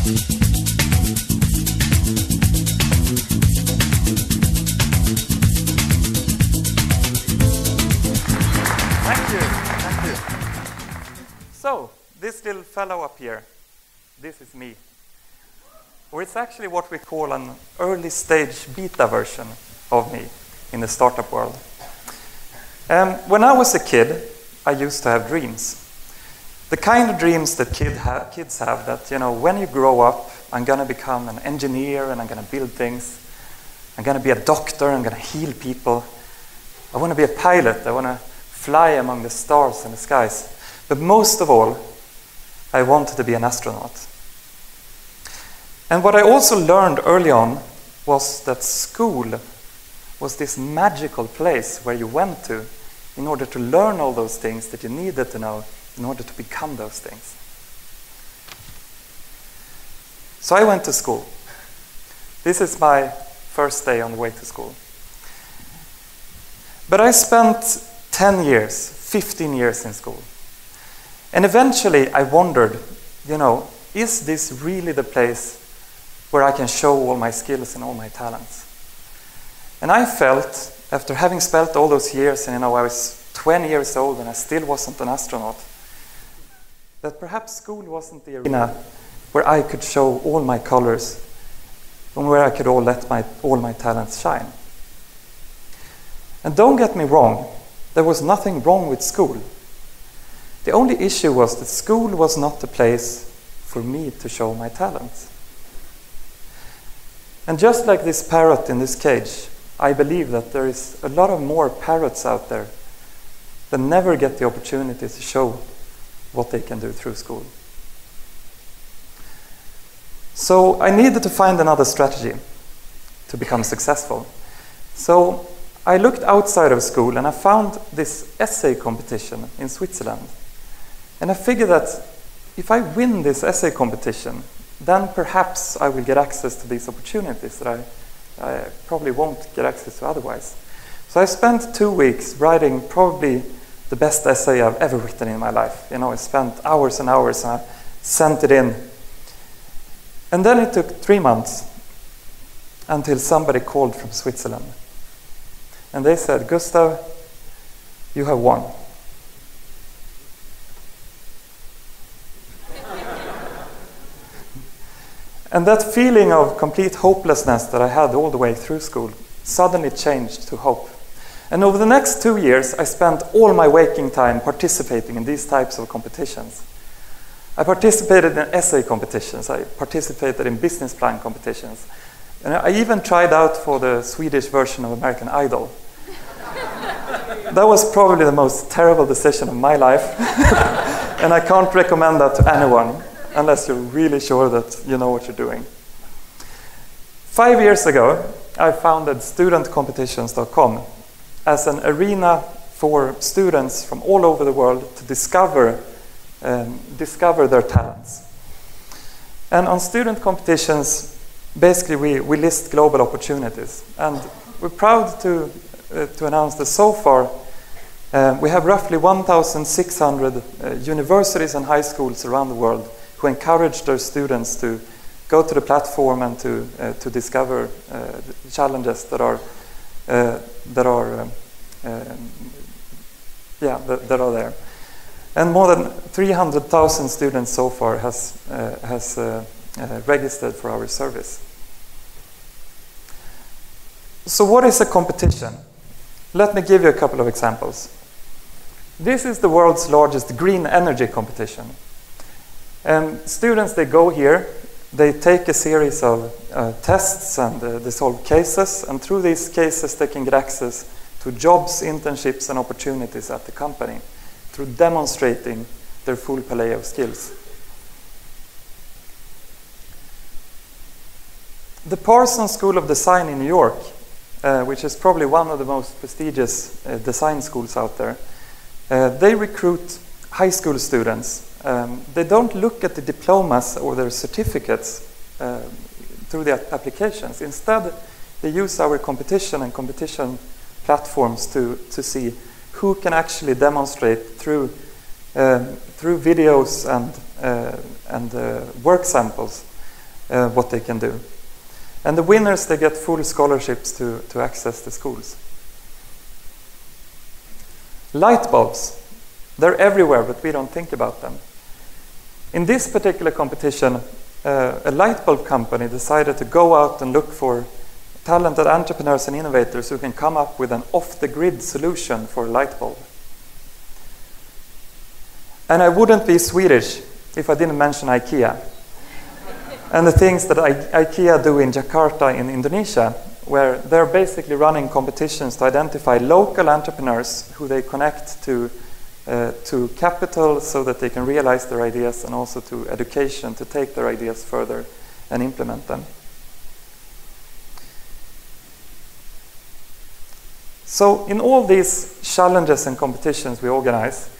So, this little fellow up here, this is me. Or it's actually what we call an early stage beta version of me in the startup world. When I was a kid, I used to have dreams. The kind of dreams that kids have that, you know, when you grow up, I'm going to become an engineer and I'm going to build things. I'm going to be a doctor, I'm going to heal people. I want to be a pilot, I want to fly among the stars and the skies. But most of all, I wanted to be an astronaut. And what I also learned early on was that school was this magical place where you went to in order to learn all those things that you needed to know in order to become those things. So I went to school. This is my first day on the way to school. But I spent 10 years, 15 years in school. And eventually I wondered, you know, is this really the place where I can show all my skills and all my talents? And I felt, after having spent all those years, and you know, I was 20 years old and I still wasn't an astronaut, that perhaps school wasn't the arena where I could show all my colors and where I could let all my talents shine. And don't get me wrong, there was nothing wrong with school. The only issue was that school was not the place for me to show my talents. And just like this parrot in this cage, I believe that there is a lot of more parrots out there that never get the opportunity to show what they can do through school. So I needed to find another strategy to become successful. So I looked outside of school and I found this essay competition in Switzerland. And I figured that if I win this essay competition, then perhaps I will get access to these opportunities that I probably won't get access to otherwise. So I spent 2 weeks writing probably the best essay I've ever written in my life. You know, I spent hours and hours and I sent it in. And then it took 3 months until somebody called from Switzerland. And they said, Gustav, you have won. And that feeling of complete hopelessness that I had all the way through school suddenly changed to hope. And over the next 2 years, I spent all my waking time participating in these types of competitions. I participated in essay competitions, I participated in business plan competitions, and I even tried out for the Swedish version of American Idol. That was probably the most terrible decision of my life, and I can't recommend that to anyone, unless you're really sure that you know what you're doing. 5 years ago, I founded studentcompetitions.com as an arena for students from all over the world to discover their talents. And on student competitions, basically we list global opportunities. And we're proud to announce that so far we have roughly 1,600 universities and high schools around the world who encourage their students to go to the platform and to discover challenges that are there. And more than 300,000 students so far has registered for our service. So what is a competition? Let me give you a couple of examples. This is the world's largest green energy competition. Students, they go here, they take a series of tests and they solve cases, and through these cases they can get access to jobs, internships and opportunities at the company through demonstrating their full palette of skills. The Porcelain School of Design in New York, which is probably one of the most prestigious design schools out there, they recruit high school students. They don't look at the diplomas or their certificates through the applications. Instead, they use our competition and competition platforms to see who can actually demonstrate through videos and work samples what they can do. And the winners, they get full scholarships to access the schools. Light bulbs, they're everywhere, but we don't think about them. In this particular competition, a light bulb company decided to go out and look for talented entrepreneurs and innovators who can come up with an off-the-grid solution for a light bulb. And I wouldn't be Swedish if I didn't mention IKEA. And the things that IKEA do in Jakarta in Indonesia, where they're basically running competitions to identify local entrepreneurs who they connect to capital so that they can realize their ideas, and also to education to take their ideas further and implement them. So in all these challenges and competitions we organize,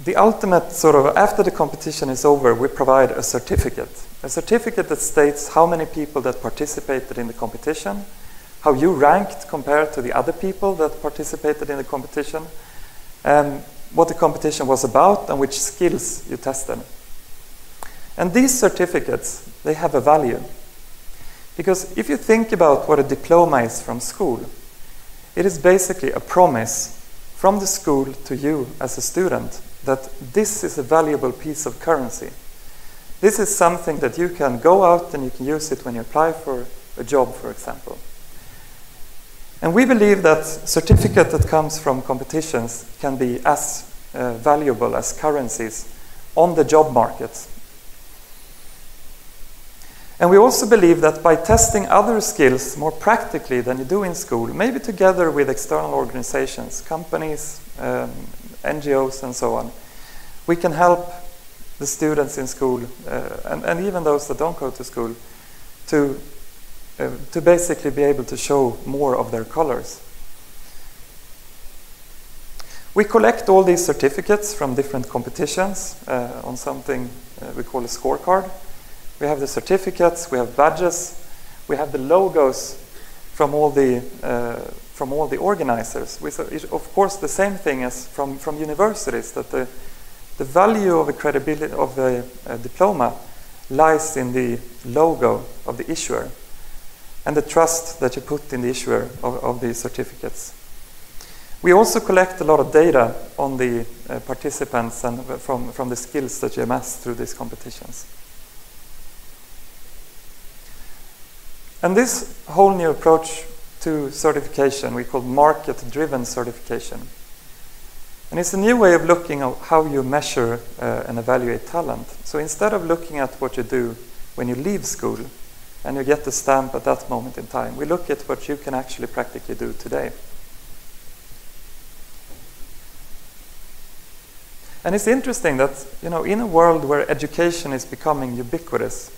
the ultimate sort of, after the competition is over, we provide a certificate that states how many people that participated in the competition, how you ranked compared to the other people that participated in the competition, what the competition was about, and which skills you tested. And these certificates, they have a value. Because if you think about what a diploma is from school, it is basically a promise from the school to you as a student that this is a valuable piece of currency. This is something that you can go out and you can use it when you apply for a job, for example. And we believe that certificate that comes from competitions can be as valuable as currencies on the job market. And we also believe that by testing other skills more practically than you do in school, maybe together with external organizations, companies, NGOs and so on, we can help the students in school, and even those that don't go to school, to basically be able to show more of their colors. We collect all these certificates from different competitions on something we call a scorecard. We have the certificates, we have badges, we have the logos from all the organizers. Of course, the same thing as from universities, that the value of a credibility of a diploma lies in the logo of the issuer and the trust that you put in the issuer of the certificates. We also collect a lot of data on the participants and from the skills that you amass through these competitions. And this whole new approach to certification we call market-driven certification. And it's a new way of looking at how you measure and evaluate talent. So instead of looking at what you do when you leave school and you get the stamp at that moment in time, we look at what you can actually practically do today. And it's interesting that, in a world where education is becoming ubiquitous,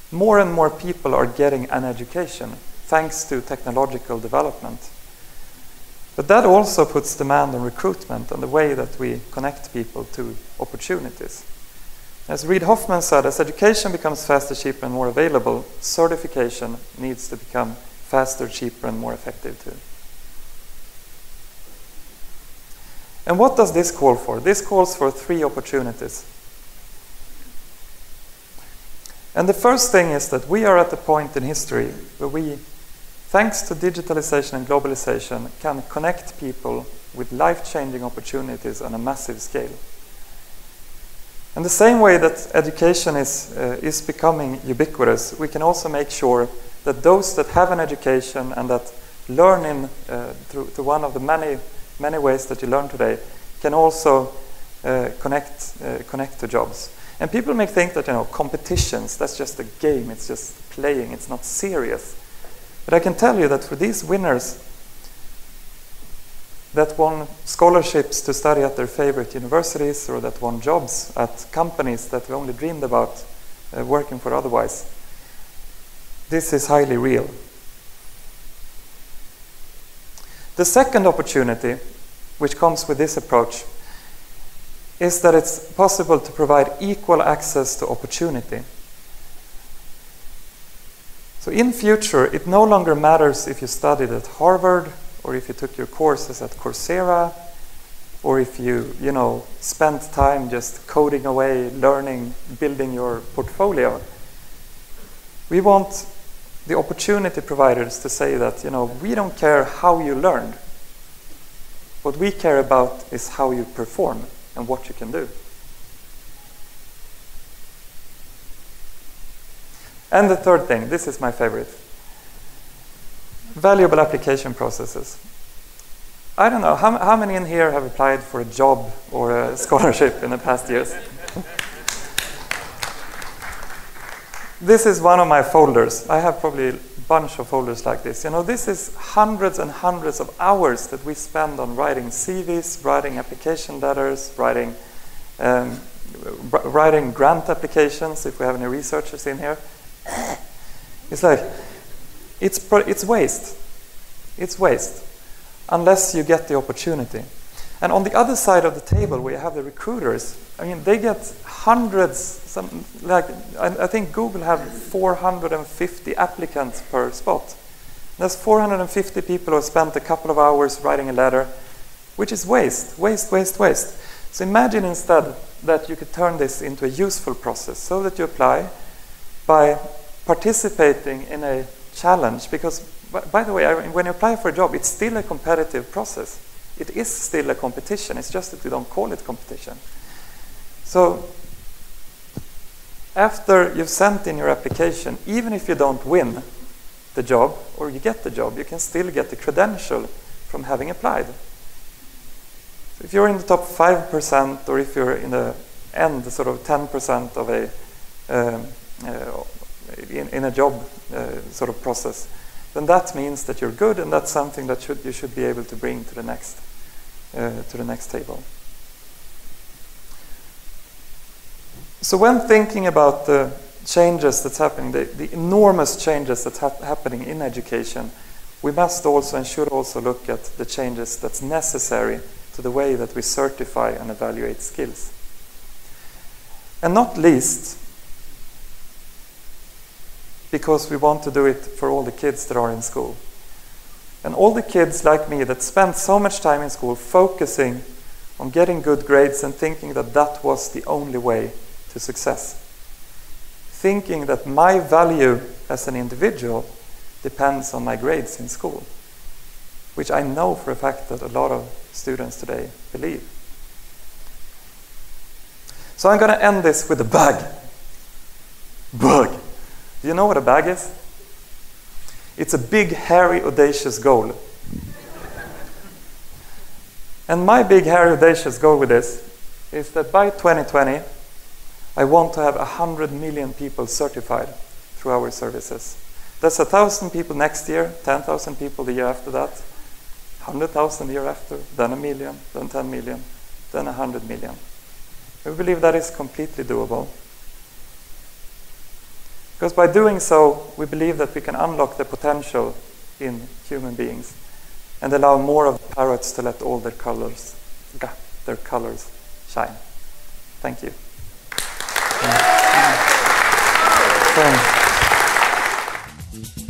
more and more people are getting an education thanks to technological development. But that also puts demand on recruitment and the way that we connect people to opportunities. As Reid Hoffman said, as education becomes faster, cheaper, and more available, certification needs to become faster, cheaper, and more effective too. And what does this call for? This calls for 3 opportunities. And the first thing is that we are at a point in history where we, thanks to digitalization and globalization, can connect people with life-changing opportunities on a massive scale. And the same way that education is becoming ubiquitous, we can also make sure that those that have an education and that learn through one of the many ways that you learn today can also connect to jobs. And people may think that, competitions, that's just a game, it's just playing, it's not serious. But I can tell you that for these winners that won scholarships to study at their favorite universities or that won jobs at companies that we only dreamed about working for otherwise, this is highly real. The second opportunity, which comes with this approach, is that it's possible to provide equal access to opportunity. So in future, it no longer matters if you studied at Harvard or if you took your courses at Coursera or if you, spent time just coding away, learning, building your portfolio. We want the opportunity providers to say that, we don't care how you learned. What we care about is how you perform and what you can do. And the third thing, this is my favorite. Valuable application processes. I don't know, how many in here have applied for a job or a scholarship in the past years? This is one of my folders. I have probably a bunch of folders like this. This is hundreds and hundreds of hours that we spend on writing CVs, writing application letters, writing grant applications, if we have any researchers in here. It's like, it's waste. It's waste, unless you get the opportunity. And on the other side of the table, we have the recruiters. They get hundreds, I think Google have 450 applicants per spot. There's 450 people who have spent a couple of hours writing a letter, which is waste, waste, waste, waste. So imagine instead that you could turn this into a useful process so that you apply by participating in a challenge. Because, by the way, when you apply for a job, it's still a competitive process. It is still a competition. It's just that we don't call it competition. So after you've sent in your application, even if you don't win the job or you get the job, you can still get the credential from having applied. So if you're in the top 5% or if you're in the end, sort of 10% of in a job sort of process, then that means that you're good, and that's something that you should be able to bring to the next table. So when thinking about the changes that's happening, the enormous changes that's happening in education, we must also and should also look at the changes that's necessary to the way that we certify and evaluate skills. And not least, because we want to do it for all the kids that are in school. And all the kids like me that spend so much time in school focusing on getting good grades and thinking that that was the only way to success. Thinking that my value as an individual depends on my grades in school, which I know for a fact that a lot of students today believe. So I'm going to end this with a bag. Bug. Do you know what a bag is? It's a big, hairy, audacious goal. And my big, hairy, audacious goal with this is that by 2020, I want to have 100 million people certified through our services. That's 1,000 people next year, 10,000 people the year after that, 100,000 the year after, then 1 million, then 10 million, then 100 million. We believe that is completely doable. Because by doing so, we believe that we can unlock the potential in human beings and allow more of the parrots to let all their colors shine. Thank you. Thanks.